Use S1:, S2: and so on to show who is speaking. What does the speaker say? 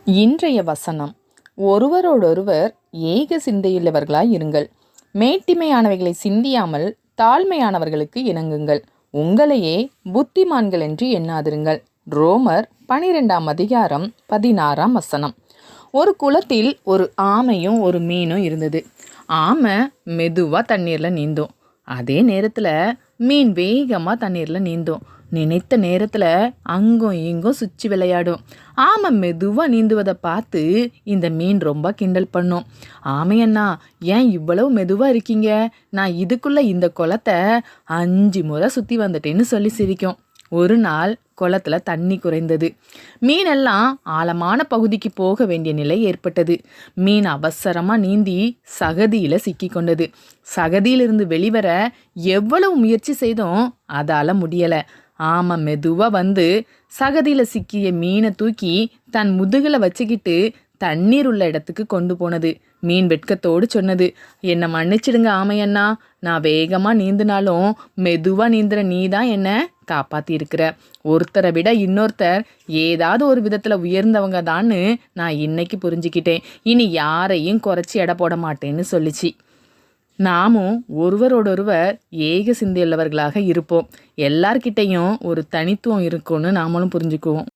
S1: இன்றைய வசனம்: ஒருவரோடொருவர் ஏக சிந்தையுள்ளவர்களாய் இருங்கள், மேட்டிமையானவைகளை சிந்தியாமல் தாழ்மையானவர்களுக்கு இணங்குங்கள், உங்களையே புத்திமான்கள் என்று எண்ணாதிருங்கள். ரோமர் 12:16. ஒரு குளத்தில் ஒரு ஆமையும் ஒரு மீனும் இருந்தது. ஆமை மெதுவாக தண்ணீரில் நீந்தும், அதே நேரத்தில் மீன் வேகமாக தண்ணீரில் நீந்தும். நினைத்த நேரத்தில் அங்கும் இங்கும் சுற்றி விளையாடும். ஆமை மெதுவாக நீந்துவதை பார்த்து இந்த மீன் ரொம்ப கிண்டல் பண்ணும். ஆமையண்ணா, ஏன் இவ்வளவு மெதுவாக இருக்கீங்க? நான் இதுக்குள்ளே இந்த குளத்தை 5 முறை சுற்றி வந்துட்டேன்னு சொல்லி சிரிக்கும். ஒரு நாள் குளத்தில் தண்ணி குறைந்தது. மீனெல்லாம் ஆழமான பகுதிக்கு போக வேண்டிய நிலை ஏற்பட்டது. மீன் அவசரமாக நீந்தி சகதியில் சிக்கி கொண்டது. சகதியிலிருந்து வெளிவர எவ்வளவு முயற்சி செய்தும் அதால் முடியலை. ஆமை மெதுவாக வந்து சகதியில் சிக்கிய மீனை தூக்கி தன் முதுகில் வச்சுக்கிட்டு தண்ணீர் உள்ள இடத்துக்கு கொண்டு போனது. மீன் வெட்கத்தோடு சொன்னது: என்னை மன்னிச்சிடுங்க ஆமையண்ணா, நான் வேகமாக நீந்தினாலும் மெதுவாக நீந்துற நீ தான் என்னை காப்பாற்றி இருக்கிற. ஒருத்தரை விட இன்னொருத்தர் ஏதாவது ஒரு விதத்தில் உயர்ந்தவங்க தான்னு நான் இன்னைக்கு புரிஞ்சுக்கிட்டேன். இனி யாரையும் குறைச்சி எடை போட மாட்டேன்னு சொல்லிச்சு. நாமும் ஒருவரோடொருவர் ஏக சிந்தையுள்ளவர்களாக இருப்போம். எல்லார்கிட்டையும் ஒரு தனித்துவம் இருக்குன்னு நாமளும் புரிஞ்சுக்குவோம்.